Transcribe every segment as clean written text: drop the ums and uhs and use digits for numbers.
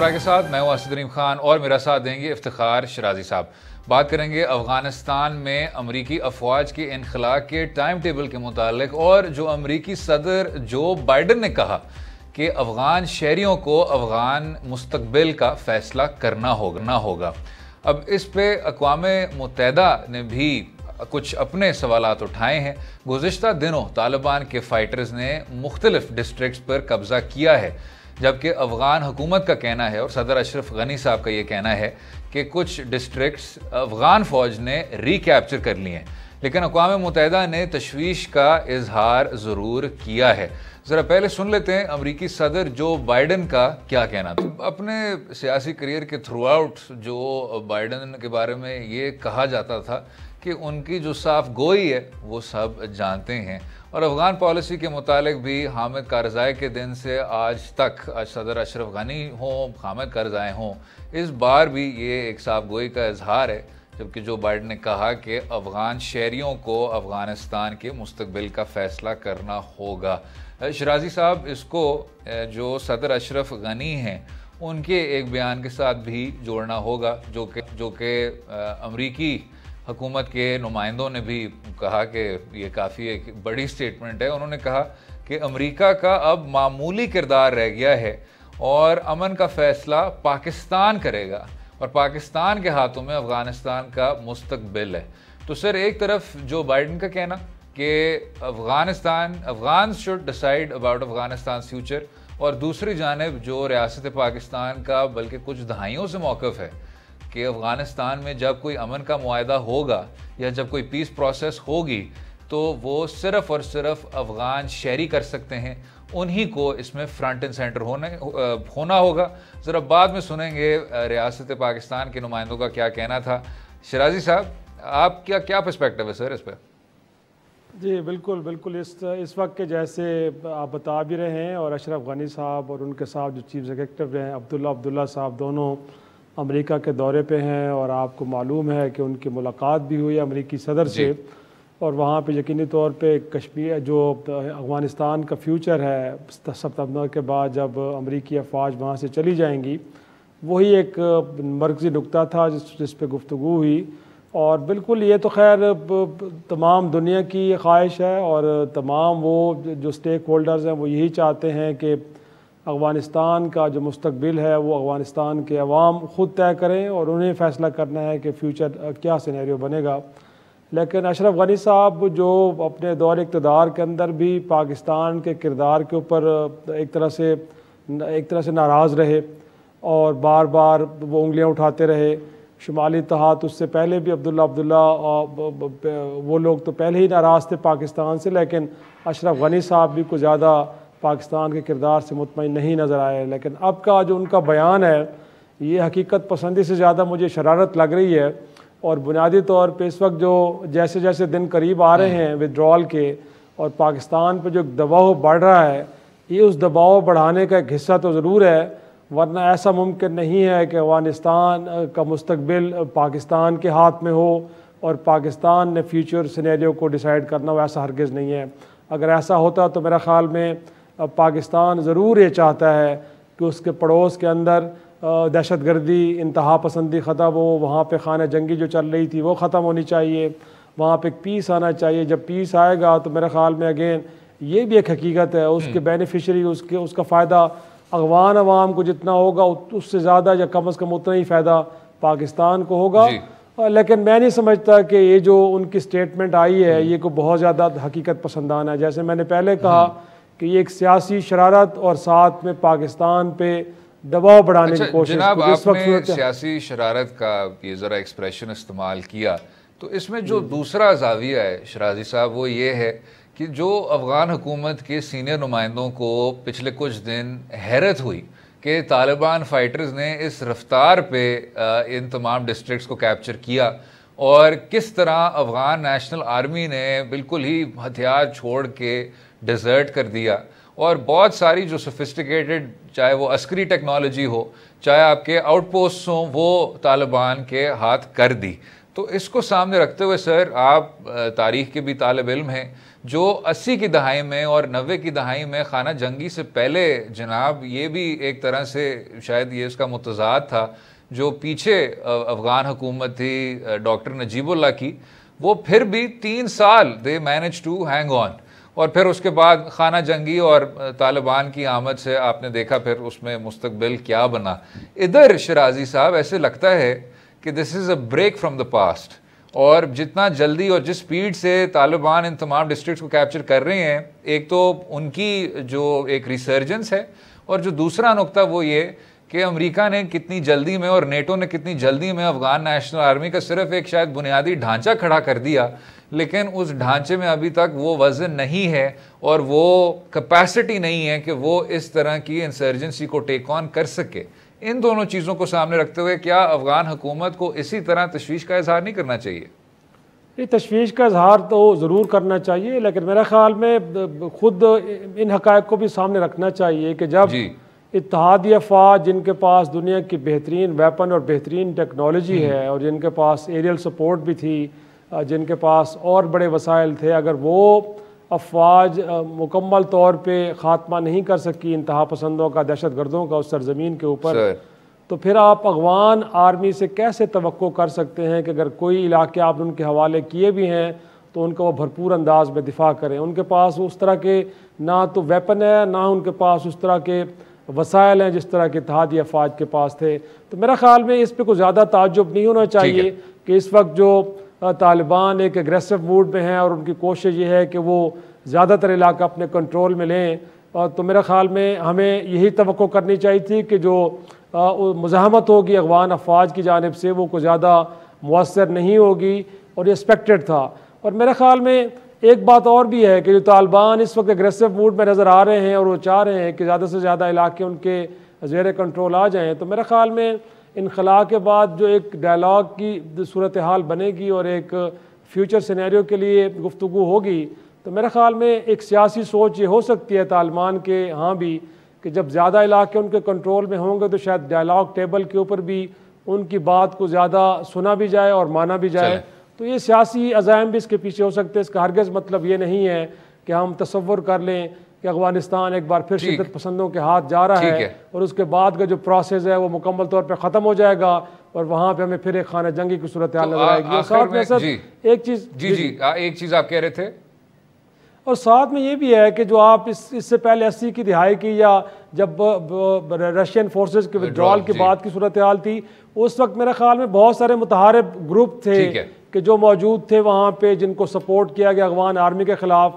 मुशवरा के साथ मैं हूं असदरीम खान और मेरा साथ देंगे इफ्तिखार शराजी साहब। बात करेंगे अफगानिस्तान में अमरीकी अफवाज के इनखला के टाइम टेबल के मुतालिक और जो अमरीकी सदर जो बाइडन ने कहा कि अफगान शहरियों को अफगान मुस्तकबिल का फैसला करना होगा। अब इस पे अक़वाम मुत्तहिदा ने भी कुछ अपने सवालात उठाए हैं। गुज़िश्ता दिनों तालिबान के फाइटर्स ने मुख्तलिफ डिस्ट्रिक्ट्स पर कब्ज़ा किया है, जबकि अफ़गान हुकूमत का कहना है और सदर अशरफ गनी साहब का ये कहना है कि कुछ डिस्ट्रिक्ट्स अफ़गान फ़ौज ने रिकैप्चर कर लिए हैं, लेकिन अक़वाम मुत्तहिदा ने तशवीश का इजहार ज़रूर किया है। ज़रा पहले सुन लेते हैं अमरीकी सदर जो बाइडन का क्या कहना था। अपने सियासी करियर के थ्रू आउट जो बाइडन के बारे में ये कहा जाता था कि उनकी जो साफ गोई है वो सब जानते हैं, और अफ़गान पॉलिसी के मुतालिक भी हामिद कारज़ाई के दिन से आज तक सदर अशरफ गनी हों, हामिद कारज़ाई हों, इस बार भी ये एक साफ गोई का इजहार है, जबकि जो बाइडन ने कहा कि अफ़गान शहरियों को अफ़गानिस्तान के मुस्तकबिल का फ़ैसला करना होगा। शराजी साहब, इसको जो सदर अशरफ गनी हैं उनके एक बयान के साथ भी जोड़ना होगा, जो कि अमरीकी हुकूमत के नुमाइंदों ने भी कहा कि ये काफ़ी एक बड़ी स्टेटमेंट है। उन्होंने कहा कि अमेरिका का अब मामूली किरदार रह गया है और अमन का फ़ैसला पाकिस्तान करेगा और पाकिस्तान के हाथों में अफ़गानिस्तान का मुस्तकबिल है। तो सर, एक तरफ जो बाइडन का कहना कि Afghan should decide about Afghanistan future, और दूसरी जानिब जो रियासत पाकिस्तान का बल्कि कुछ दहाइयों से मौक़िफ़ है कि अफ़गानिस्तान में जब कोई अमन का मुआहदा होगा या जब कोई पीस प्रोसेस होगी तो वो सिर्फ़ और सिर्फ अफ़गान शहरी कर सकते हैं, उन्हीं को इसमें फ्रंट एंड सेंटर होना होगा। ज़रा बाद में सुनेंगे रियासत पाकिस्तान के नुमाइंदों का क्या कहना था। शराजी साहब, आप क्या पर्सपेक्टिव है सर इस पर? जी बिल्कुल इस वक्त के जैसे आप बता भी रहे हैं, और अशरफ गनी साहब और उनके साथ जो चीफ एग्जीक्यूटिव हैं अब्दुल्ला साहब, दोनों अमेरिका के दौरे पे हैं, और आपको मालूम है कि उनकी मुलाकात भी हुई अमेरिकी सदर से, और वहाँ पे यकीनी तौर पे कश्मीर जो अफ़गानिस्तान का फ्यूचर है सितंबर के बाद जब अमेरिकी अफवाज वहाँ से चली जाएंगी, वही एक मरकज़ी नुक्ता था जिस पे गुफ्तगू हुई। और बिल्कुल ये तो खैर तमाम दुनिया की ख्वाहिश है, और तमाम वो जो स्टेक होल्डर्स हैं वो यही चाहते हैं कि अफ़गानिस्तान का जो मुस्तकबिल है वो अफ़गानिस्तान के अवाम ख़ुद तय करें और उन्हें फ़ैसला करना है कि फ़्यूचर क्या सिनेरियो बनेगा। लेकिन अशरफ गनी साहब जो अपने दौर इक़्तिदार के अंदर भी पाकिस्तान के किरदार के ऊपर एक तरह से नाराज़ रहे और बार बार वो उंगलियां उठाते रहे। शुमाली इत्तेहाद उससे पहले भी अब्दुल्ला वो लोग तो पहले ही नाराज़ थे पाकिस्तान से, लेकिन अशरफ गनी साहब भी कुछ ज़्यादा पाकिस्तान के किरदार से मुतमईन नहीं नज़र आए। लेकिन अब का जो उनका बयान है ये हकीकत पसंदी से ज़्यादा मुझे शरारत लग रही है, और बुनियादी तौर पे इस वक्त जो जैसे जैसे दिन करीब आ रहे हैं विड्रॉल के और पाकिस्तान पर जो दबाव बढ़ रहा है, ये उस दबाव बढ़ाने का एक हिस्सा तो ज़रूर है, वरना ऐसा मुमकिन नहीं है कि अफ़गानिस्तान का मुस्तकबिल पाकिस्तान के हाथ में हो और पाकिस्तान ने फ्यूचर सिनेरियो को डिसाइड करना हो, ऐसा हरगिज़ नहीं है। अगर ऐसा होता तो मेरा ख़्याल में पाकिस्तान ज़रूर ये चाहता है कि उसके पड़ोस के अंदर दहशतगर्दी इंतहा पसंदी ख़त्म हो, वहाँ पे खाना जंगी जो चल रही थी वो ख़त्म होनी चाहिए, वहाँ पे पीस आना चाहिए। जब पीस आएगा तो मेरे ख़्याल में अगेन ये भी एक हकीकत है, उसके बेनिफिशरी उसका फ़ायदा अफ़गान अवाम को जितना होगा उससे ज़्यादा या कम अज़ कम उतना ही फ़ायदा पाकिस्तान को होगा। लेकिन मैं नहीं समझता कि ये जो उनकी स्टेटमेंट आई है ये को बहुत ज़्यादा हकीकत पसंदाना है। जैसे मैंने पहले कहा कि ये एक सियासी शरारत और साथ में पाकिस्तान पे दबाव बढ़ाने की कोशिश। जनाब, आपने सियासी शरारत का ये ज़रा एक्सप्रेशन इस्तेमाल किया, तो इसमें जो दूसरा ज़ाविया है शराजी साहब वो ये है कि जो अफ़गान हुकूमत के सीनियर नुमाइंदों को पिछले कुछ दिन हैरत हुई कि तालिबान फाइटर्स ने इस रफ्तार पे इन तमाम डिस्ट्रिक्ट्स को कैप्चर किया, और किस तरह अफ़गान नेशनल आर्मी ने बिल्कुल ही हथियार छोड़ के डिज़र्ट कर दिया, और बहुत सारी जो सोफिस्टिकेटेड चाहे वो अस्करी टेक्नोलॉजी हो चाहे आपके आउटपोस्ट हों वो तालिबान के हाथ कर दी। तो इसको सामने रखते हुए सर, आप तारीख़ के भी तालिब इल्म हैं, जो 80 की दहाई में और 90 की दहाई में खाना जंगी से पहले जनाब, ये भी एक तरह से शायद ये उसका मुतज़ाद था, जो पीछे अफ़गान हुकूमत थी डॉक्टर नजीबुल्लाह की, वो फिर भी 3 साल they manage to hang on. और फिर उसके बाद खाना जंगी और तालिबान की आमद से आपने देखा फिर उसमें मुस्तकबिल क्या बना। इधर शराजी साहब ऐसे लगता है कि this is a break from the past, और जितना जल्दी और जिस स्पीड से तालिबान इन तमाम डिस्ट्रिक्ट्स को कैप्चर कर रहे हैं, एक तो उनकी जो एक रिसर्जेंस है, और जो दूसरा नुक्ता वो ये कि अमेरिका ने कितनी जल्दी में और नेटो ने कितनी जल्दी में अफगान नेशनल आर्मी का सिर्फ एक शायद बुनियादी ढांचा खड़ा कर दिया, लेकिन उस ढांचे में अभी तक वो वजन नहीं है और वो कैपेसिटी नहीं है कि वो इस तरह की इंसर्जेंसी को टेक ऑन कर सके। इन दोनों चीज़ों को सामने रखते हुए क्या अफगान हुकूमत को इसी तरह तशवीश का इजहार नहीं करना चाहिए? ये तशवीश का इजहार तो ज़रूर करना चाहिए, लेकिन मेरे ख्याल में खुद इन हक़ाइक़ को भी सामने रखना चाहिए कि जब इत्तेहादी अफ़वाज जिनके पास दुनिया की बेहतरीन वेपन और बेहतरीन टेक्नोलॉजी है और जिनके पास एरियल सपोर्ट भी थी, जिनके पास और बड़े वसाइल थे, अगर वो अफवाज मुकम्मल तौर पे ख़ात्मा नहीं कर सकी इंतहा पसंदों का, दहशत गर्दों का उस सरजमीन के ऊपर, तो फिर आप अफगान आर्मी से कैसे तवक्को कर सकते हैं कि अगर कोई इलाके आप उनके हवाले किए भी हैं तो उनका वो भरपूर अंदाज में दिफा करें। उनके पास उस तरह के ना तो वेपन है, ना उनके पास उस तरह के वसाइल हैं जिस तरह के इत्तेहादी अफवाज के पास थे। तो मेरा ख्याल में इस पर कुछ ज़्यादा ताज्जुब नहीं होना चाहिए कि इस वक्त जो तालिबान एक एग्रेसिव मूड में हैं और उनकी कोशिश ये है कि वो ज़्यादातर इलाका अपने कंट्रोल में लें। तो मेरे ख़्याल में हमें यही तवक्को करनी चाहिए थी कि जो मुज़ाहमत होगी अफ़गान अफवाज की जानिब से वो कुछ ज़्यादा मुअस्सर नहीं होगी, और ये एक्सपेक्टेड था। और मेरे ख़्याल में एक बात और भी है कि जो तालिबान इस वक्त एग्रेसिव मूड में नज़र आ रहे हैं और वो चाह रहे हैं कि ज़्यादा से ज़्यादा इलाके उनके ज़ेर कंट्रोल आ जाएँ, तो मेरे ख़्याल में इनखला के बाद जो एक डायलॉग की सूरत हाल बनेगी और एक फ्यूचर सिनेरियो के लिए गुफ्तगू होगी, तो मेरे ख़्याल में एक सियासी सोच ये हो सकती है तालिबान के यहाँ भी कि जब ज़्यादा इलाके उनके कंट्रोल में होंगे तो शायद डायलॉग टेबल के ऊपर भी उनकी बात को ज़्यादा सुना भी जाए और माना भी जाए। तो ये सियासी अज़ाइम भी इसके पीछे हो सकते हैं। इसका हरगिज़ मतलब ये नहीं है कि हम तसव्वुर कर लें कि अफगानिस्तान एक बार फिर शिद्दत पसंदों के हाथ जा रहा है और उसके बाद का जो प्रोसेस है वो मुकम्मल तौर पर ख़त्म हो जाएगा और वहाँ पे हमें फिर एक खाना जंगी की सूरत हाल नजर आएगी। और साथ में सर एक चीज़ आप कह रहे थे, और साथ में ये भी है कि जो आप इससे पहले 80 की दिहाई की या जब रशियन फोर्सेस के विड्रॉल की बात की सूरत हाल थी, उस वक्त मेरे ख्याल में बहुत सारे मुतहारिब ग्रुप थे कि जो मौजूद थे वहाँ पे जिनको सपोर्ट किया गया अफगान आर्मी के ख़िलाफ़।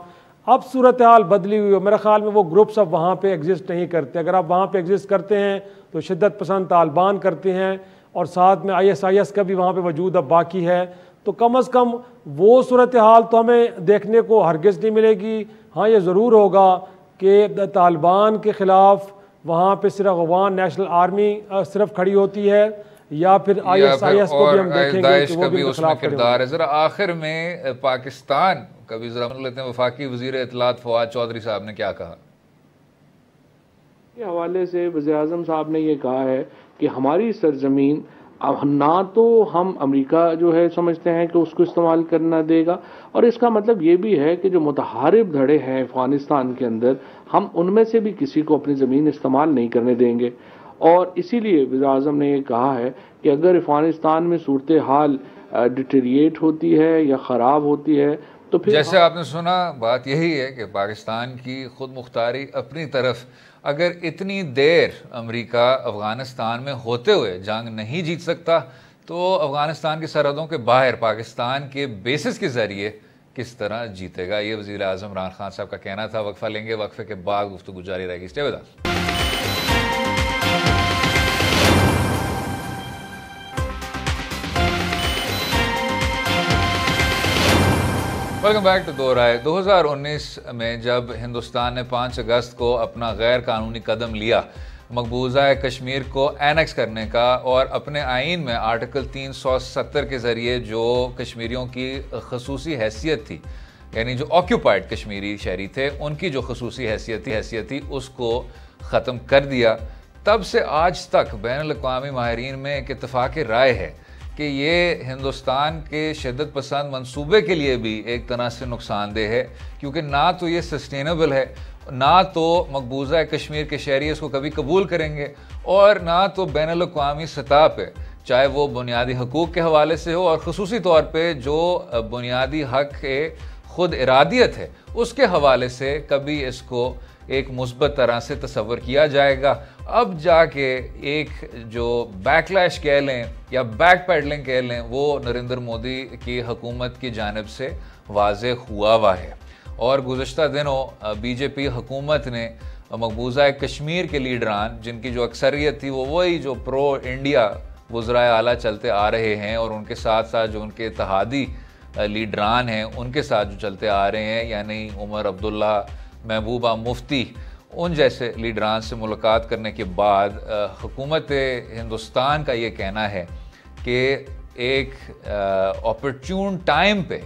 अब सूरत हाल बदली हुई है, मेरे ख्याल में वो ग्रुप्स अब वहाँ पे एग्जिस्ट नहीं करते। अगर आप वहाँ पे एग्जिस्ट करते हैं तो शिद्दत पसंद तालिबान करते हैं और साथ में ISIS का भी वहाँ पे वजूद अब बाकी है। तो कम अज़ कम वो सूरत हाल तो हमें देखने को हरगिज़ नहीं मिलेगी। हाँ, ये ज़रूर होगा कि तालिबान के ख़िलाफ़ वहाँ पे सिर्फ अफगान नेशनल आर्मी सिर्फ खड़ी होती है या फिर ISIS को भी हम देखेंगे कि वो भी उसमें किरदार है। ज़रा आखिर में पाकिस्तान का भी ज़रा लेते हैं, वफाकी वज़ीर इत्तलात फवाद चौधरी साहब ने क्या कहा? के हवाले से वज़ीर-ए-आज़म साहब ने ये कहा है कि हमारी सरजमीन अब ना तो हम अमेरिका जो है समझते हैं कि उसको इस्तेमाल करना देगा, और इसका मतलब ये भी है कि जो मुतहारिब धड़े हैं अफ़गानिस्तान के अंदर हम उनमें से भी किसी को अपनी ज़मीन इस्तेमाल नहीं करने देंगे। और इसीलिए वज़ीर-ए-आज़म ने ये कहा है कि अगर अफ़गानिस्तान में सूरत हाल डिटेरिएट होती है या ख़राब होती है तो फिर जैसे आपने सुना, बात यही है कि पाकिस्तान की खुद मुख्तारी अपनी तरफ अगर इतनी देर अमेरिका अफ़गानिस्तान में होते हुए जंग नहीं जीत सकता तो अफ़गानिस्तान की सरहदों के बाहर पाकिस्तान के बेसिस के ज़रिए किस तरह जीतेगा। ये वज़ीर-ए-आज़म इमरान खान साहब का कहना था। वक्फा लेंगे, वक्फे के बाद गुफ्तगू जारी रहेगी। Stay with us. Welcome back to Do Raay. 2019 में जब हिंदुस्तान ने 5 अगस्त को अपना गैर कानूनी कदम लिया मकबूजा कश्मीर को एनेक्स करने का और अपने आइन में आर्टिकल 370 के ज़रिए जो कश्मीरियों की खसूसी हैसियत थी, यानी जो ऑक्यूपाइड कश्मीरी शहरी थे उनकी जो खसूसी हैसियत थी उसको ख़त्म कर दिया, तब से आज तक बैनुल अक़वामी माहिरीन में एक इत्तफ़ाक़ राय है कि ये हिंदुस्तान के शिद्दत पसंद मंसूबे के लिए भी एक तरह से नुकसानदेह है, क्योंकि ना तो ये सस्टेनेबल है, ना तो मकबूजा कश्मीर के शहरी इसको कभी कबूल करेंगे, और ना तो बैनुल अक़वामी सतह पे, चाहे वो बुनियादी हकूक़ के हवाले से हो और ख़ुसूसी तौर पे जो बुनियादी हक़ के ख़ुद इरादियत है उसके हवाले से कभी इसको एक मुस्बत तरह से तस्वर किया जाएगा। अब जाके एक जो बैकलैश कह लें या बैक पैडलिंग कह लें, वो नरेंद्र मोदी की हुकूमत की जानिब से वाज़ेह हुआ है। और गुज़श्ता दिनों बीजेपी हुकूमत ने मकबूजा कश्मीर के लीडरान, जिनकी जो अक्सरियत थी वो वही जो प्रो इंडिया वज़राए आला चलते आ रहे हैं, और उनके साथ साथ जो उनके इत्तेहादी लीडरान हैं उनके साथ जो चलते आ रहे हैं, यानी उमर अब्दुल्ला, महबूबा मुफ्ती, उन जैसे लीडरान से मुलाकात करने के बाद हुकूमत हिंदुस्तान का ये कहना है कि एक ऑपर्च्यून टाइम पे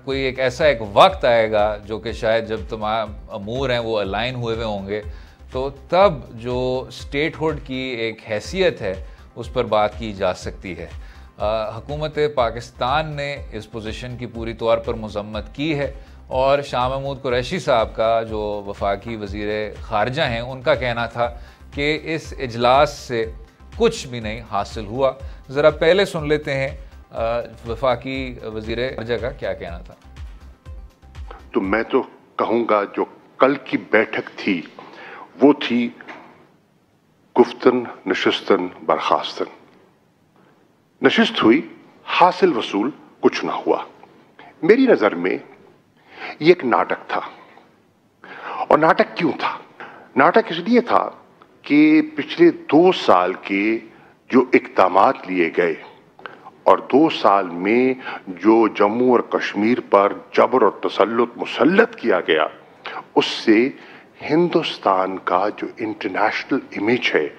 कोई एक ऐसा एक वक्त आएगा जो कि शायद जब तमाम अमूर हैं वो अलाइन हुए होंगे, तो तब जो स्टेटहुड की एक हैसियत है उस पर बात की जा सकती है। हुकूमत पाकिस्तान ने इस पोजीशन की पूरी तौर पर मज़म्मत की है, और शाह महमूद कुरैशी साहब का जो वफाकी वज़ीर ख़ारजा हैं उनका कहना था कि इस इजलास से कुछ भी नहीं हासिल हुआ। ज़रा पहले सुन लेते हैं वफाकी वज़ीर ख़ारजा का क्या कहना था। तो मैं तो कहूँगा जो कल की बैठक थी वो थी गुफ्तन नशिस्तन बर्खास्तन। नशिस्त हुई, हासिल वसूल कुछ ना हुआ। मेरी नज़र में ये एक नाटक था। और नाटक क्यों था? नाटक इसलिए था कि पिछले 2 साल के जो इक़दामात लिए गए और 2 साल में जो जम्मू और कश्मीर पर जबर और तसल्लुत मुसल्लत किया गया, उससे हिंदुस्तान का जो इंटरनेशनल इमेज है,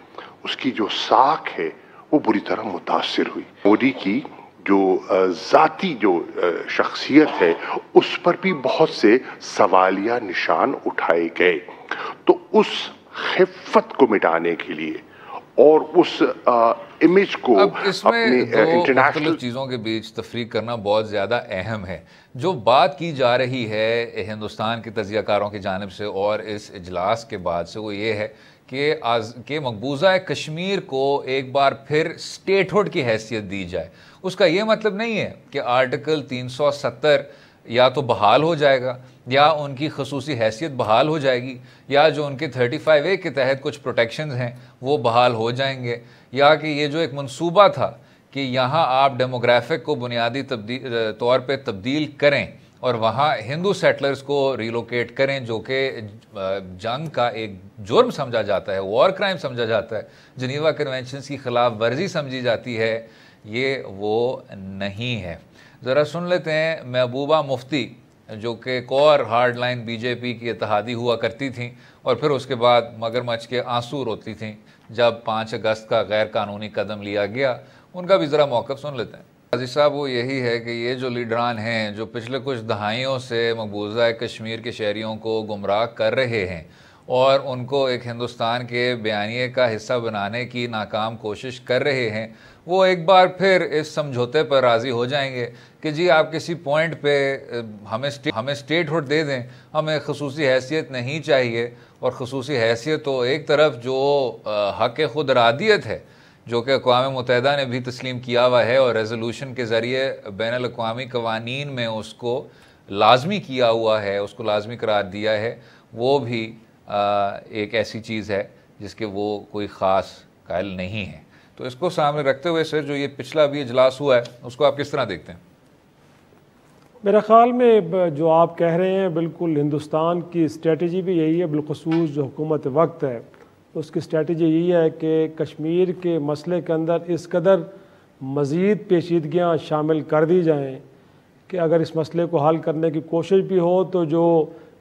उसकी जो साख है, वो बुरी तरह मुतासिर हुई। मोदी की जो ज़ाती जो शख्सियत है उस पर भी बहुत से सवालिया निशान उठाए गए। तो उस खिफ़्फ़त को मिटाने के लिए और उस इमेज को अपने इंटरनेशनल चीज़ों के बीच तफरीक करना बहुत ज़्यादा अहम है। जो बात की जा रही है हिंदुस्तान के तजियाकारों की जानिब से और इस इजलास के बाद से, वो ये है कि मकबूजा कश्मीर को एक बार फिर स्टेटहुड की हैसियत दी जाए। उसका ये मतलब नहीं है कि आर्टिकल 370 या तो बहाल हो जाएगा या उनकी खसूसी हैसियत बहाल हो जाएगी, या जो उनके 35A के तहत कुछ प्रोटेक्शंस हैं वो बहाल हो जाएंगे, या कि ये जो एक मंसूबा था कि यहाँ आप डेमोग्राफिक को बुनियादी तौर पे तब्दील करें और वहाँ हिंदू सेटलर्स को रिलोकेट करें, जो कि जंग का एक जुर्म समझा जाता है, वॉर क्राइम समझा जाता है, जिनेवा कन्वेंशंस की खिलाफ वर्जी समझी जाती है, ये वो नहीं है। ज़रा सुन लेते हैं महबूबा मुफ्ती, जो कि एक और हार्ड लाइन बीजेपी की इत्तेहादी हुआ करती थी और फिर उसके बाद मगरमच्छ के आंसू रोती थी जब 5 अगस्त का गैर कानूनी कदम लिया गया। उनका भी ज़रा मौक़िफ़ सुन लेते हैं। अजीज़ साहब, वो यही है कि ये जो लीडरान हैं जो पिछले कुछ दहाइयों से मकबूजा कश्मीर के शहरियों को गुमराह कर रहे हैं और उनको एक हिंदुस्तान के बयानिए का हिस्सा बनाने की नाकाम कोशिश कर रहे हैं, वो एक बार फिर इस समझौते पर राज़ी हो जाएंगे कि जी आप किसी पॉइंट पे हमें स्टेटहुड दे दें, हमें खसूसी हैसियत नहीं चाहिए। और खसूसी हैसियत तो एक तरफ जो हक़ खुद इरादियत है जो कि अक़वाम मुत्तहिदा ने भी तस्लीम किया हुआ है और रेजोल्यूशन के ज़रिए बैनुल अक़वामी क़वानीन में उसको लाजमी किया हुआ है, उसको लाजमी करार दिया है, वो भी एक ऐसी चीज़ है जिसके वो कोई ख़ास कायल नहीं है। तो इसको सामने रखते हुए सर, जो ये पिछला भी इजलास हुआ है उसको आप किस तरह देखते हैं? मेरे ख़्याल में जो आप कह रहे हैं बिल्कुल हिंदुस्तान की स्ट्रेटजी भी यही है। बिलखसूस जो हुकूमत वक्त है उसकी स्ट्रेटजी यही है कि कश्मीर के मसले के अंदर इस कदर मज़ीद पेचीदगियाँ शामिल कर दी जाएँ कि अगर इस मसले को हल करने की कोशिश भी हो तो जो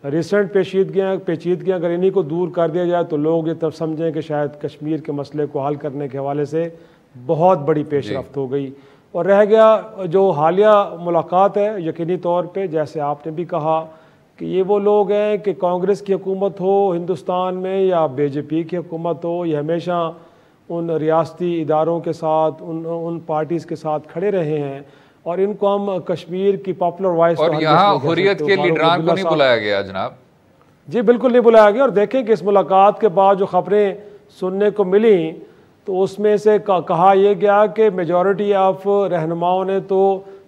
रिसेंट पेचीदगियाँ अगर इन्हीं को दूर कर दिया जाए तो लोग ये तब समझें कि शायद कश्मीर के मसले को हल करने के हवाले से बहुत बड़ी पेशरफ्त हो गई। और रह गया जो हालिया मुलाकात है, यकीनी तौर पे जैसे आपने भी कहा कि ये वो लोग हैं कि कांग्रेस की हुकूमत हो हिंदुस्तान में या बीजेपी की हुकूमत हो, ये हमेशा उन रियासती इदारों के साथ, उन पार्टीज़ के साथ खड़े रहे हैं, और इनको हम कश्मीर की पॉपुलर वॉइस और यहाँ हुर्रियत के लीडरान को नहीं बुलाया गया जनाब? जी बिल्कुल नहीं बुलाया गया। और देखें कि इस मुलाकात के बाद जो खबरें सुनने को मिली तो उसमें से कहा यह गया कि मेजॉरिटी ऑफ रहनुमाओं ने तो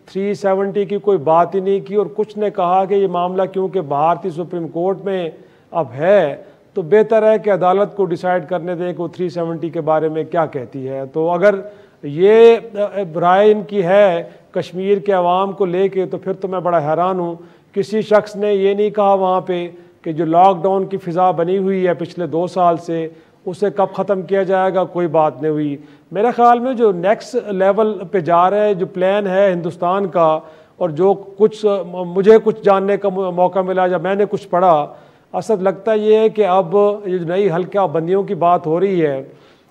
370 की कोई बात ही नहीं की, और कुछ ने कहा कि ये मामला क्योंकि भारतीय सुप्रीम कोर्ट में अब है तो बेहतर है कि अदालत को डिसाइड करने दें कि वो 370 के बारे में क्या कहती है। तो अगर ये राय इनकी है कश्मीर के अवाम को लेके, तो फिर तो मैं बड़ा हैरान हूँ। किसी शख्स ने ये नहीं कहा वहाँ पे कि जो लॉकडाउन की फ़िज़ा बनी हुई है पिछले 2 साल से, उसे कब ख़त्म किया जाएगा, कोई बात नहीं हुई। मेरे ख़्याल में जो नेक्स्ट लेवल पे जा रहा है, जो प्लान है हिंदुस्तान का, और जो कुछ मुझे कुछ जानने का मौका मिला जब मैंने कुछ पढ़ा, असल लगता ये है कि अब ये नई हल्का बंदियों की बात हो रही है,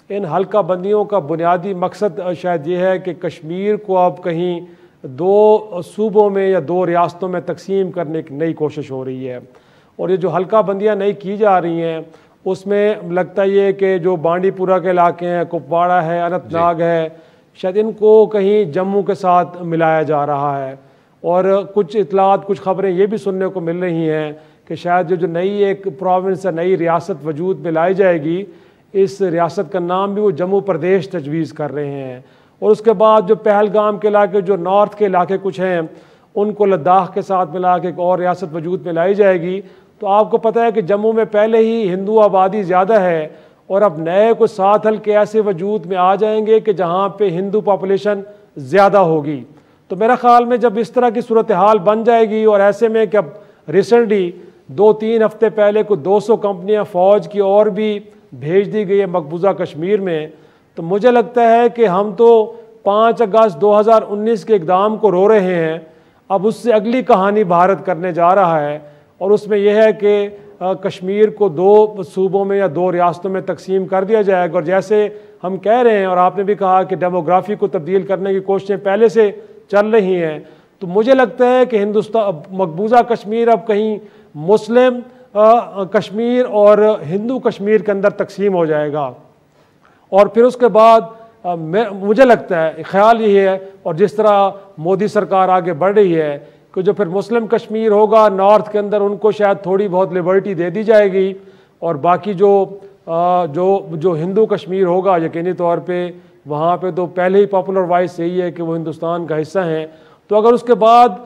इन हल्का बंदियों का बुनियादी मकसद शायद ये है कि कश्मीर को अब कहीं 2 सूबों में या 2 रियासतों में तकसीम करने की नई कोशिश हो रही है। और ये जो हल्का बंदियाँ नई की जा रही हैं उसमें लगता ये है कि जो बांडीपुरा के इलाके हैं, कुपवाड़ा है, अनंतनाग है, शायद इनको कहीं जम्मू के साथ मिलाया जा रहा है। और कुछ इतलात, कुछ खबरें ये भी सुनने को मिल रही हैं कि शायद जो नई एक प्रोविंस है, नई रियासत वजूद में लाई जाएगी, इस रियासत का नाम भी वो जम्मू प्रदेश तजवीज़ कर रहे हैं। और उसके बाद जो पहलगाम के इलाके, जो नॉर्थ के इलाके कुछ हैं, उनको लद्दाख के साथ मिला के एक और रियासत वजूद में लाई जाएगी। तो आपको पता है कि जम्मू में पहले ही हिंदू आबादी ज़्यादा है, और अब नए कुछ 7 हल्के ऐसे वजूद में आ जाएंगे कि जहाँ पे हिंदू पॉपुलेशन ज़्यादा होगी। तो मेरा ख्याल में जब इस तरह की सूरत हाल बन जाएगी, और ऐसे में कि अब रिसेंटली 2-3 हफ्ते पहले कुछ 200 कंपनियाँ फ़ौज की और भी भेज दी गई है मकबूजा कश्मीर में, तो मुझे लगता है कि हम तो 5 अगस्त 2019 के इक़दाम को रो रहे हैं। अब उससे अगली कहानी भारत करने जा रहा है, और उसमें यह है कि कश्मीर को 2 सूबों में या 2 रियासतों में तकसीम कर दिया जाएगा। और जैसे हम कह रहे हैं, और आपने भी कहा कि डेमोग्राफी को तब्दील करने की कोशिशें पहले से चल रही हैं, तो मुझे लगता है कि हिंदुस्तान मकबूजा कश्मीर अब कहीं मुस्लिम कश्मीर और हिंदू कश्मीर के अंदर तकसीम हो जाएगा। और फिर उसके बाद मुझे लगता है, ख्याल ये है, और जिस तरह मोदी सरकार आगे बढ़ रही है, कि जो फिर मुस्लिम कश्मीर होगा नॉर्थ के अंदर, उनको शायद थोड़ी बहुत लिबर्टी दे दी जाएगी, और बाकी जो हिंदू कश्मीर होगा यकीनी तौर पे वहाँ पे तो पहले ही पॉपुलर वॉइस यही है कि वो हिंदुस्तान का हिस्सा हैं। तो अगर उसके बाद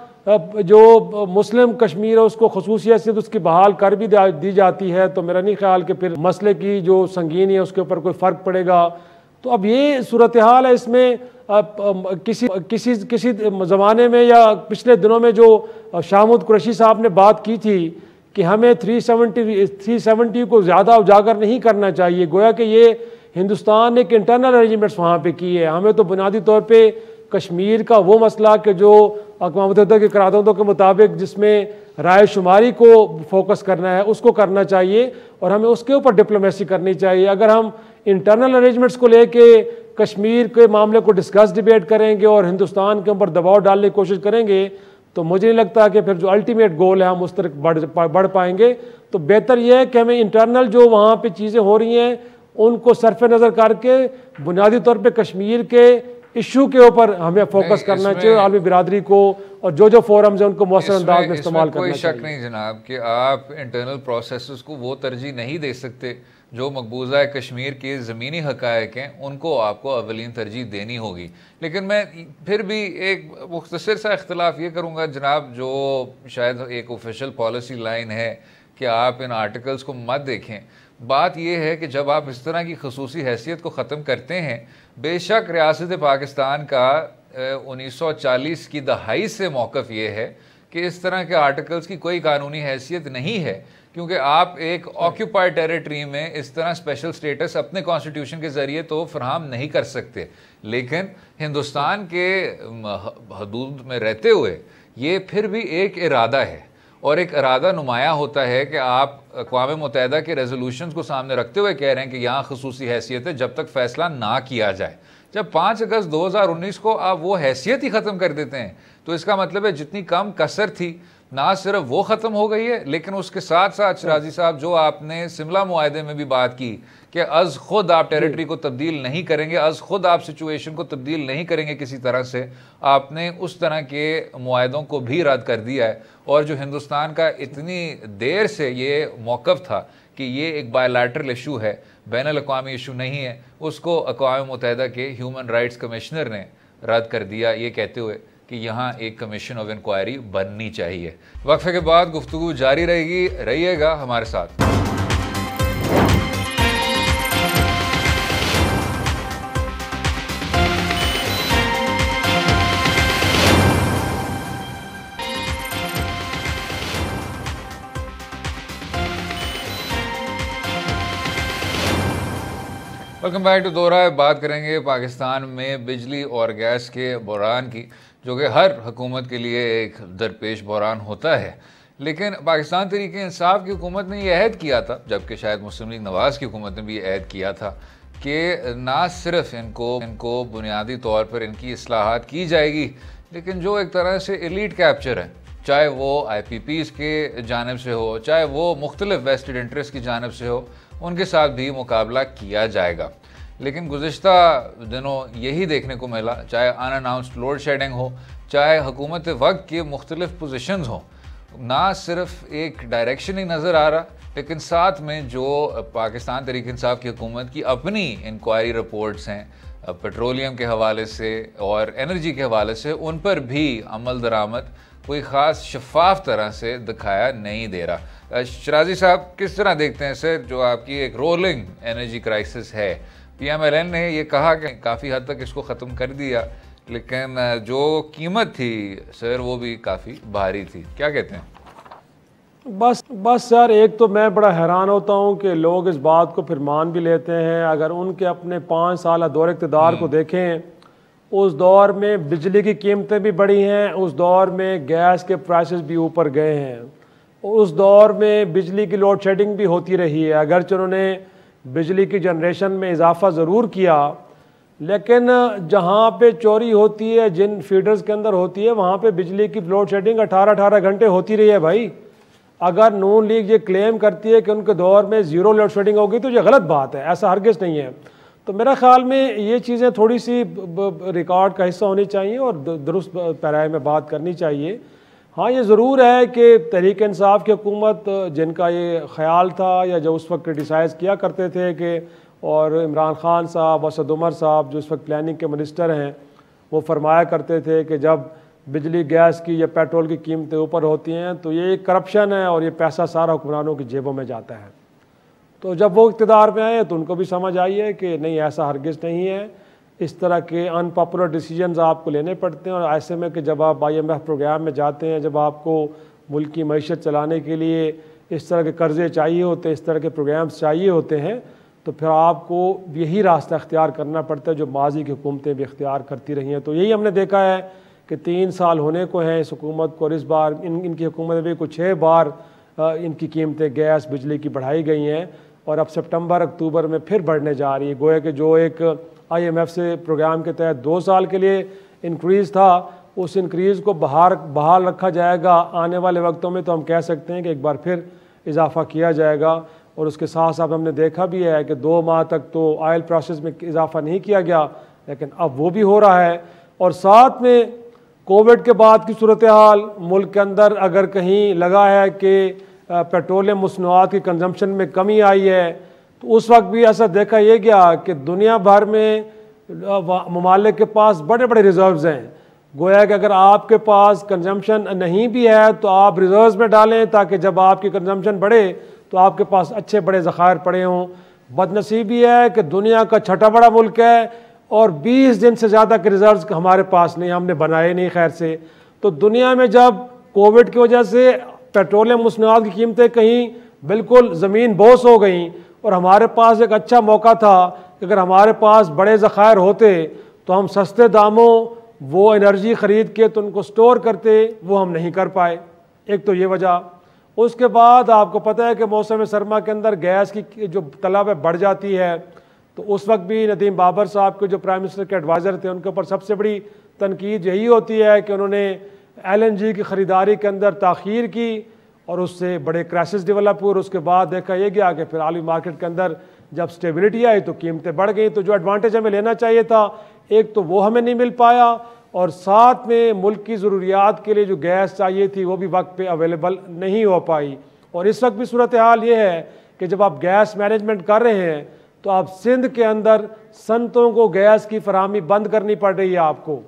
जो मुस्लिम कश्मीर है उसको खसूसी हैसियत उसकी बहाल कर भी दी जाती है, तो मेरा नहीं ख्याल कि फिर मसले की जो संगीनी है उसके ऊपर कोई फ़र्क पड़ेगा। तो अब ये सूरत हाल है। इसमें किसी ज़माने में या पिछले दिनों में जो शाहमूद कुरैशी साहब ने बात की थी कि हमें 370 को ज़्यादा उजागर नहीं करना चाहिए, गोया कि ये हिंदुस्तान ने एक इंटरनल अरेंजमेंट्स वहाँ पे की है। हमें तो बुनियादी तौर पे कश्मीर का वो मसला कि जो अक़वाम मुत्तहिदा के करारदादों के मुताबिक जिसमें राय शुमारी को फोकस करना है उसको करना चाहिए, और हमें उसके ऊपर डिप्लोमेसी करनी चाहिए। अगर हम इंटरनल अरेंजमेंट्स को लेके कश्मीर के मामले को डिस्कस डिबेट करेंगे और हिंदुस्तान के ऊपर दबाव डालने की कोशिश करेंगे, तो मुझे नहीं लगता कि फिर जो अल्टीमेट गोल है हम उस तरफ बढ़ पाएंगे। तो बेहतर यह है कि हमें इंटरनल जो वहाँ पे चीज़ें हो रही हैं उनको सरफ नज़र करके बुनियादी तौर पे कश्मीर के इशू के ऊपर हमें फोकस करना चाहिए, आलमी बिरादरी को, और जो फोरम्स हैं उनको मौसर अंदाज में इस्तेमाल करना चाहिए। कोई शक नहीं जनाब कि आप इंटरनल प्रोसेस को वो तरजीह नहीं दे सकते जो मकबूजा कश्मीर के ज़मीनी हक़ाइक़ हैं, उनको आपको अवलीन तरजीह देनी होगी। लेकिन मैं फिर भी एक मुख्तसर सा इख्तलाफ ये करूँगा जनाब, जो शायद एक ऑफिशियल पॉलिसी लाइन है कि आप इन आर्टिकल्स को मत देखें। बात यह है कि जब आप इस तरह की खसूसी हैसियत को ख़त्म करते हैं, बेशक रियासत पाकिस्तान का 1940 की दहाई से मौक़िफ़ ये है कि इस तरह के आर्टिकल्स की कोई कानूनी हैसियत नहीं है, क्योंकि आप एक ऑक्यूपाइड टेरिटरी में इस तरह स्पेशल स्टेटस अपने कॉन्स्टिट्यूशन के ज़रिए तो फराहम नहीं कर सकते। लेकिन हिंदुस्तान के हदूद में रहते हुए ये फिर भी एक इरादा है, और एक इरादा नुमाया होता है कि आप अक़वाम मुत्तहिदा के रेजोल्यूशंस को सामने रखते हुए कह रहे हैं कि यहाँ खसूसी हैसियत है जब तक फ़ैसला ना किया जाए। जब 5 अगस्त 2019 को आप वो हैसियत ही ख़त्म कर देते हैं, तो इसका मतलब है जितनी कम कसर थी ना सिर्फ वो ख़त्म हो गई है, लेकिन उसके साथ साथ शराजी साहब जो आपने शिमला मुआहदे में भी बात की कि अज़ खुद आप टेरिटरी को तब्दील नहीं करेंगे, अज़ खुद आप सिचुएशन को तब्दील नहीं करेंगे किसी तरह से, आपने उस तरह के मुआहदों को भी रद्द कर दिया है। और जो हिंदुस्तान का इतनी देर से ये मौक़िफ़ था कि ये एक बायलैटरल इशू है, बैनुल-अक़वामी इशू नहीं है, उसको अक़वाम मुत्तहिदा के ह्यूमन राइट्स कमिश्नर ने रद्द कर दिया, ये कहते हुए कि यहाँ एक कमीशन ऑफ इंक्वायरी बननी चाहिए। वक्फे के बाद गुफ्तगू जारी रहेगी, रहिएगा हमारे साथ। वेलकम बैक टू दोहरा। बात करेंगे पाकिस्तान में बिजली और गैस के बहरान की, जो कि हर हुकूमत के लिए एक दरपेश बहरान होता है। लेकिन पाकिस्तान तहरीक इंसाफ की हुकूमत ने यह अहद किया था, जबकि शायद मुस्लिम लीग नवाज़ की हुकूमत ने भी यह अहद किया था कि ना सिर्फ इनको बुनियादी तौर पर इनकी इस्लाहात की जाएगी, लेकिन जो एक तरह से एलीट कैप्चर है, चाहे वो IPPs के जानिब से हो, चाहे वो मुख्तलिफ वेस्टेड इंटरेस्ट की जानिब से हो, उनके साथ भी मुकाबला किया जाएगा। लेकिन गुज़िश्ता दिनों यही देखने को मिला, चाहे अनअनाउंस्ड लोड शेडिंग हो, चाहे हुकूमत वक्त की मुख्तलिफ पोजीशंस हो, ना सिर्फ एक डायरेक्शन ही नज़र आ रहा, लेकिन साथ में जो पाकिस्तान तहरीक इंसाफ की हुकूमत की अपनी इंक्वायरी रिपोर्ट्स हैं पेट्रोलियम के हवाले से और एनर्जी के हवाले से, उन पर भी अमल दरामद कोई ख़ास शफाफ तरह से दिखाया नहीं दे रहा। शराजी साहब किस तरह देखते हैं सर, जो आपकी एक रोलिंग एनर्जी क्राइसिस है? PMLN ने ये कहा कि काफ़ी हद तक इसको ख़त्म कर दिया, लेकिन जो कीमत थी सर वो भी काफ़ी भारी थी, क्या कहते हैं? बस सर, एक तो मैं बड़ा हैरान होता हूँ कि लोग इस बात को फिर मान भी लेते हैं। अगर उनके अपने 5 साल दौर इक़्तिदार को देखें, उस दौर में बिजली की कीमतें भी बढ़ी हैं, उस दौर में गैस के प्राइसेस भी ऊपर गए हैं, उस दौर में बिजली की लोड शेडिंग भी होती रही है। अगरचे उन्होंने बिजली की जनरेशन में इजाफा ज़रूर किया, लेकिन जहाँ पे चोरी होती है, जिन फीडर्स के अंदर होती है, वहाँ पे बिजली की लोड शेडिंग 18-18 घंटे होती रही है भाई। अगर नून लीग ये क्लेम करती है कि उनके दौर में ज़ीरो लोड शेडिंग होगी तो ये गलत बात है, ऐसा हरगिज़ नहीं है। तो मेरा ख्याल में ये चीज़ें थोड़ी सी रिकॉर्ड का हिस्सा होनी चाहिए और दुरुस्त पैराए में बात करनी चाहिए। हाँ, ये ज़रूर है कि तहरीक इंसाफ की हुकूमत, जिनका ये ख्याल था या जो उस वक्त क्रिटिसाइज़ किया करते थे कि, और इमरान खान साहब, असद उमर साहब जो इस वक्त प्लानिंग के मिनिस्टर हैं, वो फरमाया करते थे कि जब बिजली गैस की या पेट्रोल की कीमतें ऊपर होती हैं तो ये करप्शन है और ये पैसा सारा हुक्मरानों की जेबों में जाता है। तो जब वो इक़्तिदार में आए तो उनको भी समझ आई है कि नहीं, ऐसा हरगिज़ नहीं है, इस तरह के अनपॉपुलर डिसीजंस आपको लेने पड़ते हैं। और ऐसे में कि जब आप IMF प्रोग्राम में जाते हैं, जब आपको मुल्क की मईशत चलाने के लिए इस तरह के कर्ज़े चाहिए होते हैं, इस तरह के प्रोग्राम्स चाहिए होते हैं, तो फिर आपको यही रास्ता इख्तियार करना पड़ता है जो माजी की हुकूमतें भी इख्तियार करती रही हैं। तो यही हमने देखा है कि 3 साल होने को हैं इस हुकूमत को, और इस बार इनकी हुकूमत में भी कुछ 6 बार इनकी कीमतें गैस बिजली की बढ़ाई गई हैं, और अब सितंबर अक्टूबर में फिर बढ़ने जा रही है। गोया कि जो एक IMF से प्रोग्राम के तहत 2 साल के लिए इंक्रीज़ था, उस इंक्रीज़ को बहाल रखा जाएगा। आने वाले वक्तों में तो हम कह सकते हैं कि एक बार फिर इजाफ़ा किया जाएगा। और उसके साथ साथ हमने देखा भी है कि 2 माह तक तो ऑयल प्रोसेस में इजाफ़ा नहीं किया गया, लेकिन अब वो भी हो रहा है। और साथ में कोविड के बाद की सूरत हाल मुल्क के अंदर अगर कहीं लगा है कि पेट्रोलियम मसनूआत की कंजम्पशन में कमी आई है, तो उस वक्त भी ऐसा देखा यह गया कि दुनिया भर में ममालिक के पास बड़े बड़े रिजर्व्स हैं। गोया कि अगर आपके पास कंजम्पशन नहीं भी है तो आप रिजर्व्स में डालें, ताकि जब आपकी कंजम्पशन बढ़े तो आपके पास अच्छे बड़े ज़खायर पड़े हों। बदनसीबी है कि दुनिया का छठा बड़ा मुल्क है और 20 दिन से ज़्यादा के रिजर्व्स हमारे पास नहीं, हमने बनाए नहीं खैर से। तो दुनिया में जब कोविड की वजह से पेट्रोलियम मसनूआत की कीमतें कहीं बिल्कुल ज़मीन बोस हो गई, और हमारे पास एक अच्छा मौका था कि अगर हमारे पास बड़े ज़खायर होते तो हम सस्ते दामों वो एनर्जी ख़रीद के तो उनको स्टोर करते, वो हम नहीं कर पाए। एक तो ये वजह। उसके बाद आपको पता है कि मौसम सरमा के अंदर गैस की जो तलब है बढ़ जाती है, तो उस वक्त भी नदीम बाबर साहब के जो प्राइम मिनिस्टर के एडवाइज़र थे, उनके ऊपर सबसे बड़ी तनकीद यही होती है कि उन्होंने LNG की ख़रीदारी के अंदर ताख़ीर की और उससे बड़े क्रैशेस डेवलप हुए। उसके बाद देखा यह गया कि फिर आलमी मार्केट के अंदर जब स्टेबिलिटी आई तो कीमतें बढ़ गई। तो जो एडवांटेज हमें लेना चाहिए था एक तो वो हमें नहीं मिल पाया, और साथ में मुल्क की ज़रूरियात के लिए जो गैस चाहिए थी वो भी वक्त पे अवेलेबल नहीं हो पाई। और इस वक्त भी सूरत हाल ये है कि जब आप गैस मैनेजमेंट कर रहे हैं तो आप सिंध के अंदर सनतों को गैस की फराहमी बंद करनी पड़ रही है आपको।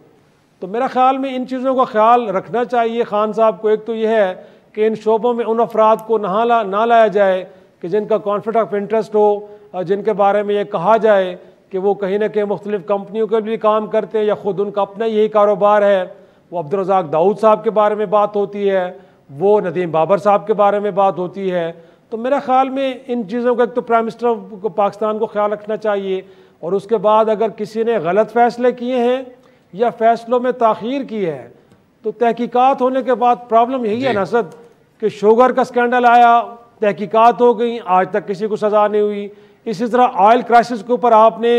तो मेरा ख्याल में इन चीज़ों का ख्याल रखना चाहिए खान साहब को। एक तो यह है कि इन शोबों में उन अफराद को ना लाया जाए कि जिनका कॉन्फ्लिक्ट ऑफ इंटरेस्ट हो, और जिनके बारे में ये कहा जाए कि वो कहीं ना कहीं मुख्तलिफ कंपनियों के लिए काम करते हैं या ख़ुद उनका अपना यही कारोबार है। वो अब्दुल रज़ाक दाऊद साहब के बारे में बात होती है, वो नदीम बाबर साहब के बारे में बात होती है। तो मेरे ख्याल में इन चीज़ों का एक तो प्राइम मिनिस्टर को पाकिस्तान को ख्याल रखना चाहिए, और उसके बाद अगर किसी ने गलत फ़ैसले किए हैं या फ़ैसलों में ताख़ीर की है तो तहकीकात होने के बाद प्रॉब्लम यही है नसद कि शुगर का स्कैंडल आया, तहकीकात हो गई, आज तक किसी को सज़ा नहीं हुई। इसी तरह ऑयल क्राइसिस के ऊपर आपने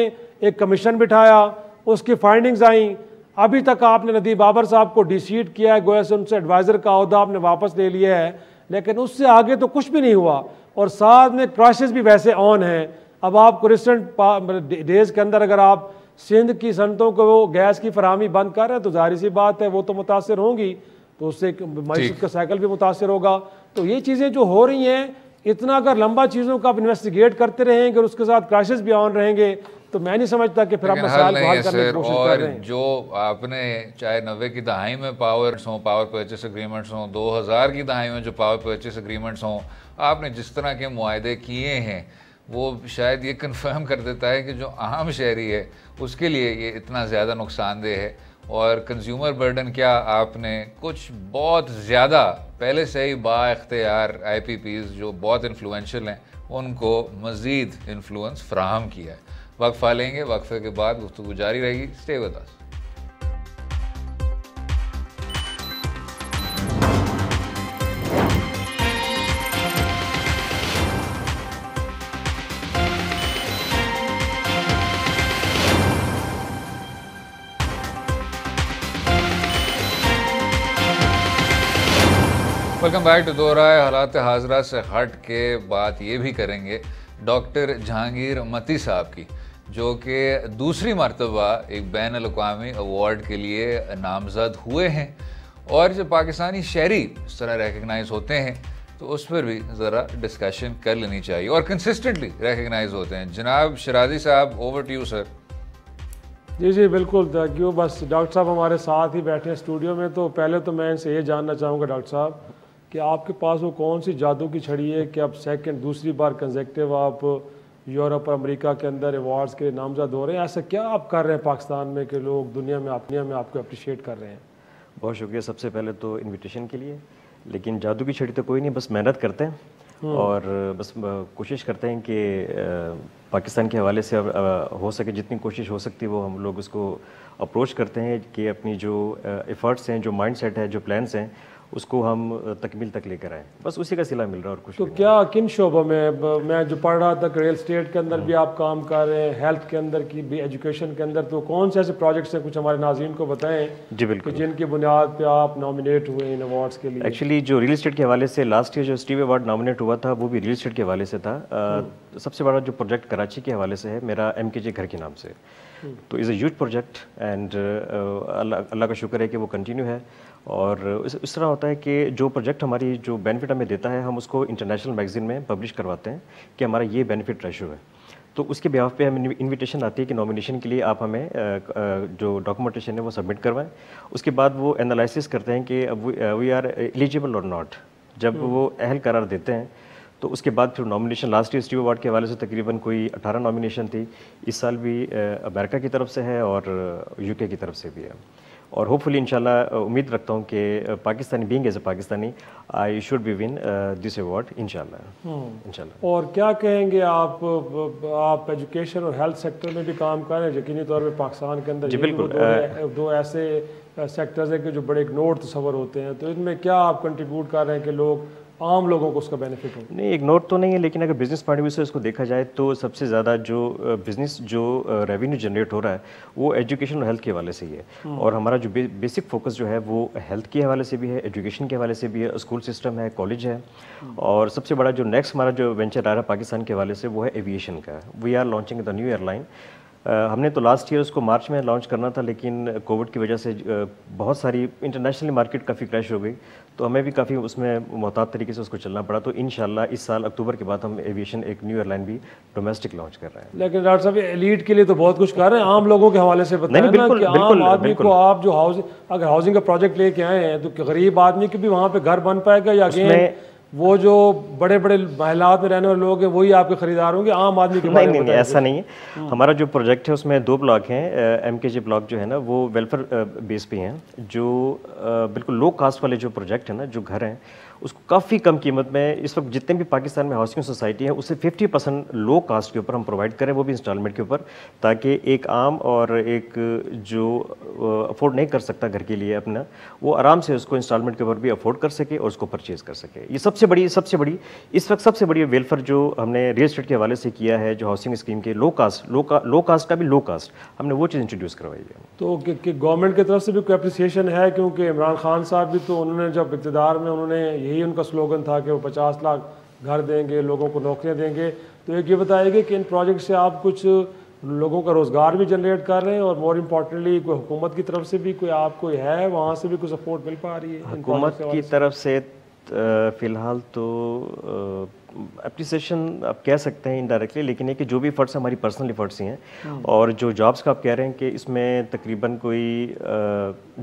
एक कमीशन बिठाया, उसकी फाइंडिंग्स आई, अभी तक आपने नदीम बाबर साहब को डिसीट किया है, गोया से उनसे एडवाइज़र का अहदा आपने वापस ले लिया है, लेकिन उससे आगे तो कुछ भी नहीं हुआ। और साथ में क्राइसिस भी वैसे ऑन है। अब आपको रिसेंट डेज के अंदर अगर आप सिंध की सनतों को वो गैस की फराहमी बंद कर रहे हैं तो जाहिर सी बात है वो तो मुतासर होंगी, तो उससे मईशत का साइकिल भी मुतासर होगा। तो ये चीज़ें जो हो रही हैं, इतना अगर लंबा चीज़ों का आप इन्वेस्टिगेट करते रहेंगे और उसके साथ क्राइसिस भी ऑन रहेंगे तो मैं नहीं समझता कि फिर आप मसाइल को हल करने की कोशिश कर रहे हैं। जो आपने चाहे 90 की दहाई में पावर परचेस एग्रीमेंट्स हों, 2000 की दहाई में जो पावर परचेस एग्रीमेंट्स हों, आपने जिस तरह के मुआहदे किए हैं वो शायद ये कंफर्म कर देता है कि जो आम शहरी है उसके लिए ये इतना ज़्यादा नुकसानदेह है। और कंज्यूमर बर्डन क्या, आपने कुछ बहुत ज़्यादा पहले से ही बाइख्तियार IPPs जो बहुत इन्फ्लुएंशियल हैं उनको मज़ीद इन्फ्लुएंस फ्राहम किया है। वक्फा लेंगे, वक्फे के बाद गुफ्तगू जारी रहेगी। Stay with us. Welcome back to Do Raay. हालात हाजरा से हट के बात ये भी करेंगे डॉक्टर जहांगीर मती साहब की, जो कि दूसरी मरतबा एक बैन अल-अक़वामी अवार्ड के लिए नामज़द हुए हैं। और जब पाकिस्तानी शहरी इस तरह रिकगनाइज़ होते हैं तो उस पर भी ज़रा डिस्कशन कर लेनी चाहिए, और कंसिस्टेंटली रिकगनाइज़ होते हैं। जनाब शराजी साहब, ओवर टू यू सर। जी बिल्कुल, थैंक यू। बस डॉक्टर साहब हमारे साथ ही बैठे हैं स्टूडियो में, तो पहले तो मैं इनसे ये जानना चाहूँगा डॉक्टर साहब कि आपके पास वो कौन सी जादू की छड़ी है कि अब दूसरी बार कंसेक्टिव आप यूरोप और अमेरिका के अंदर अवार्ड्स के नामज़द हो रहे हैं? ऐसा क्या आप कर रहे हैं पाकिस्तान में कि लोग दुनिया में आपको अप्रिशिएट कर रहे हैं? बहुत शुक्रिया सबसे पहले तो इनविटेशन के लिए। लेकिन जादू की छड़ी तो कोई नहीं, बस मेहनत करते हैं और बस कोशिश करते हैं कि पाकिस्तान के हवाले से हो सके जितनी कोशिश हो सकती है वो हम लोग उसको अप्रोच करते हैं कि अपनी जो एफर्ट्स हैं, जो माइंड सेट है, जो प्लान्स हैं, उसको हम तकमील तक लेकर आए। बस उसी का सिला मिल रहा है और कुछ। तो क्या किन शोबों में, मैं जो पढ़ रहा था रियल स्टेट के अंदर भी आप काम कर रहे हैं, हेल्थ के अंदर की भी, एजुकेशन के अंदर, तो कौन से ऐसे प्रोजेक्ट्स हैं कुछ हमारे नाज़रीन को बताएं जी बिल्कुल, जिनकी बुनियाद पे आप नॉमिनेट हुए इन अवार्ड्स के लिए? एक्चुअली जो रियल स्टेट के हवाले से लास्ट ईयर जो स्टीव अवार्ड नॉमिनेट हुआ था वो भी रियल स्टेट के हवाले से था। सबसे बड़ा जो प्रोजेक्ट कराची के हवाले से है मेरा MKJ घर के नाम से, तो is a huge project and Allah का शुक्र है कि वो कंटिन्यू है। और इस तरह होता है कि जो प्रोजेक्ट हमारी जो बेनिफिट हमें देता है हम उसको इंटरनेशनल मैगजीन में पब्लिश करवाते हैं कि हमारा ये बेनिफिट रेशो है। तो उसके बिहाफ पे हमें इनविटेशन आती है कि नॉमिनेशन के लिए आप हमें जो डॉक्यूमेंटेशन है वो सबमिट करवाएं। उसके बाद वो एनालिसिस करते हैं कि वी आर एलिजिबल और नॉट। जब वो अहल करार देते हैं तो उसके बाद फिर nomination, last year Steve award के हवाले से तकरीबन कोई 18 नॉमिनेशन थी, इस साल भी अमेरिका की तरफ से है और UK की तरफ से भी है। और होपफुली इंशाल्लाह उम्मीद रखता हूँ कि Pakistani being as a Pakistani I should be win this award इंशाल्लाह। और क्या कहेंगे आप एजुकेशन और हेल्थ सेक्टर में भी काम कर रहे हैं, यकीनी तौर पे पाकिस्तान के अंदर जी बिल्कुल दो ऐसे सेक्टर्स हैं कि जो बड़े इग्नोर्ड तस्वर होते हैं, तो इनमें क्या आप कंट्रीब्यूट कर रहे हैं कि लोग आम लोगों को उसका बेनिफिट हो? नहीं, इग्नोर तो नहीं है, लेकिन अगर बिजनेस पॉइंट ऑफ व्यू से इसको देखा जाए तो सबसे ज़्यादा जो बिजनेस जो रेवेन्यू जनरेट हो रहा है वो एजुकेशन और हेल्थ के हवाले से ही है। और हमारा जो बेसिक फोकस जो है वो हेल्थ के हवाले से भी है, एजुकेशन के हवाले से भी है, स्कूल सिस्टम है, कॉलेज है। और सबसे बड़ा जो नेक्स्ट हमारा जो वेंचर आ रहा है पाकिस्तान के हवाले से वो है एविएशन का। We are launching the new airline. हमने तो लास्ट ईयर उसको मार्च में लॉन्च करना था, लेकिन कोविड की वजह से बहुत सारी इंटरनेशनल मार्केट काफ़ी क्रैश हो गई, तो हमें भी काफ़ी उसमें मुहतात तरीके से उसको चलना पड़ा। तो इंशाल्लाह इस साल अक्टूबर के बाद हम एविएशन एक न्यू एयरलाइन भी डोमेस्टिक लॉन्च कर रहे हैं। लेकिन डॉक्टर साहब एलीट के लिए तो बहुत कुछ कर रहे हैं, आम लोगों के हवाले से बताएं ना कि आम आदमी को आप जो अगर हाउसिंग का प्रोजेक्ट लेके आए हैं तो गरीब आदमी के भी वहाँ पे घर बन पाएगा, या वो जो बड़े बड़े महलात में रहने वाले लोग हैं वही आपके खरीदार होंगे, आम आदमी के बारे में? नहीं, ऐसा नहीं है। हमारा जो प्रोजेक्ट है उसमें 2 ब्लॉक हैं। MKJ ब्लॉक जो है ना वो वेलफेयर बेस पे हैं, जो बिल्कुल लो कास्ट वाले जो प्रोजेक्ट है ना, जो घर हैं उसको काफ़ी कम कीमत में इस वक्त जितने भी पाकिस्तान में हाउसिंग सोसाइटी है उससे 50% लो कास्ट के ऊपर हम प्रोवाइड करें, वो भी इंस्टॉलमेंट के ऊपर, ताकि एक आम और एक जो अफोर्ड नहीं कर सकता घर के लिए अपना, वो आराम से उसको इंस्टॉलमेंट के ऊपर भी अफोर्ड कर सके और उसको परचेज कर सके। ये सबसे बड़ी इस वक्त सबसे बड़ी वेलफेयर जो हमने रियल एस्टेट के हवाले से किया है, जो हाउसिंग स्कीम के लो कास्ट का भी लो कास्ट, हमने वो चीज़ इंट्रोड्यूस करवाई है। तो गवर्नमेंट की तरफ से भी कोई अप्रिसिएशन है? क्योंकि इमरान खान साहब भी तो उन्होंने जब इक़्तिदार में उन्होंने यही उनका स्लोगन था कि वो 50 लाख घर देंगे, लोगों को नौकरियां देंगे। तो एक ये बताइए कि इन प्रोजेक्ट से आप कुछ लोगों का रोज़गार भी जनरेट कर रहे हैं, और मोर इम्पॉर्टेंटली कोई हुकूमत की तरफ से भी कोई आपको है वहाँ से भी कुछ सपोर्ट मिल पा रही है? हुकूमत की तरफ से फ़िलहाल तो एप्रिसिएशन आप कह सकते हैं इनडायरेक्टली, लेकिन है कि जो भी एफर्ट्स हमारी पर्सनल एफर्ट्स ही हैं। और जो जॉब्स का आप कह रहे हैं कि इसमें तकरीबन कोई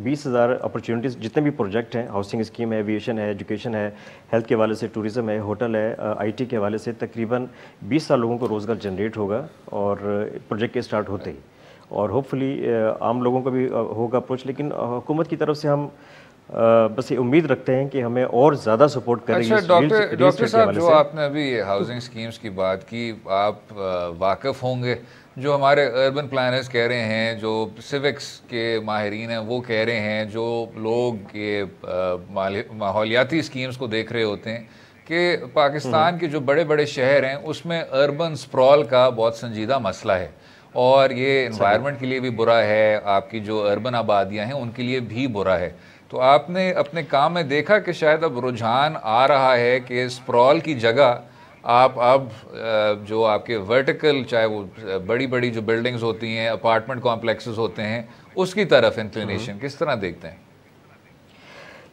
20,000 अपॉर्चुनिटीज़, जितने भी प्रोजेक्ट हैं, हाउसिंग स्कीम है, एविएशन है, एजुकेशन है, हेल्थ के हवाले से, टूरिज़म है, होटल है, IT के हवाले से तकरीबन 20 साल लोगों को रोज़गार जनरेट होगा और प्रोजेक्ट के स्टार्ट होते ही। और होपफुली आम लोगों का भी होगा अप्रोच, लेकिन हुकूमत की तरफ से हम बस ये उम्मीद रखते हैं कि हमें और ज़्यादा सपोर्ट करेंगे। अच्छा डॉक्टर साहब, जो आपने अभी हाउसिंग स्कीम्स की बात की, आप वाकिफ़ होंगे जो हमारे अर्बन प्लानर्स कह रहे हैं, जो सिविक्स के माहिरीन हैं वो कह रहे हैं, जो लोग ये माहौलियाती स्कीम्स को देख रहे होते हैं कि पाकिस्तान के जो बड़े बड़े शहर हैं उसमें अर्बन स्प्रॉल का बहुत संजीदा मसला है, और ये एनवायरनमेंट के लिए भी बुरा है, आपकी जो अर्बन आबादियाँ हैं उनके लिए भी बुरा है। तो आपने अपने काम में देखा कि शायद अब रुझान आ रहा है कि स्प्रॉल की जगह आप अब जो आपके वर्टिकल, चाहे वो बड़ी बड़ी जो बिल्डिंग्स होती हैं, अपार्टमेंट कॉम्प्लेक्सेस होते हैं, उसकी तरफ इंक्लिनेशन किस तरह देखते हैं?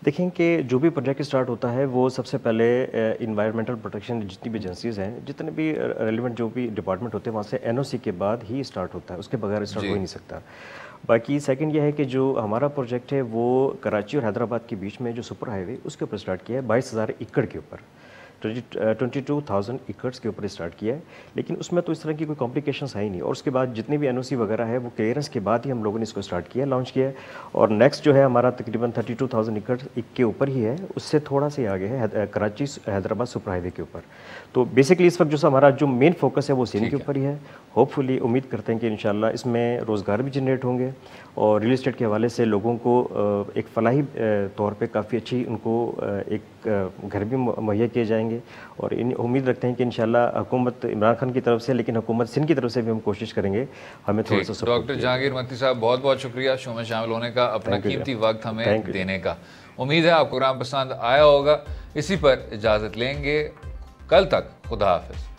देखें कि जो भी प्रोजेक्ट स्टार्ट होता है वो सबसे पहले इन्वायरमेंटल प्रोटेक्शन जितनी भी एजेंसीज हैं, जितने भी रेलिवेंट जो भी डिपार्टमेंट होते हैं, वहाँ से NOC के बाद ही स्टार्ट होता है, उसके बगैर स्टार्ट हो ही नहीं सकता। बाकी सेकंड ये है कि जो हमारा प्रोजेक्ट है वो कराची और हैदराबाद के बीच में जो सुपर हाईवे उसके ऊपर स्टार्ट किया है, 22,000 एकड़ के ऊपर, 22,000 एकड़्स के ऊपर स्टार्ट किया है। लेकिन उसमें तो इस तरह की कोई कॉम्प्लिकेशंस है ही नहीं, और उसके बाद जितने भी NOC वगैरह है वो क्लियरेंस के बाद ही हम लोगों ने इसको स्टार्ट किया, लॉन्च किया है। और नेक्स्ट जो है हमारा तकरीबन 32,000 एकड़ के ऊपर ही है, उससे थोड़ा से आगे है कराची हैदराबाद सुपर हाईवे के ऊपर। तो बेसिकली इस वक्त जो हमारा जो मेन फोकस है वो सीन के ऊपर ही है। होपफुली उम्मीद करते हैं कि इंशाल्लाह इसमें रोज़गार भी जनरेट होंगे, और रियल एस्टेट के हवाले से लोगों को एक फलाही तौर पे काफ़ी अच्छी उनको एक घर भी मुहैया किए जाएंगे। और उम्मीद रखते हैं कि इंशाल्लाह हुकूमत इमरान खान की तरफ से, लेकिन हुकूमत सिंध की तरफ से भी हम कोशिश करेंगे हमें थोड़ा सा। डॉक्टर जहांगीर मत्ती साहब, बहुत बहुत शुक्रिया शो में शामिल होने का, अपना कीमती वक्त हमें देने का। उम्मीद है आपको प्रोग्राम पसंद आया होगा। इसी पर इजाज़त लेंगे, कल तक खुदा हाफिज़।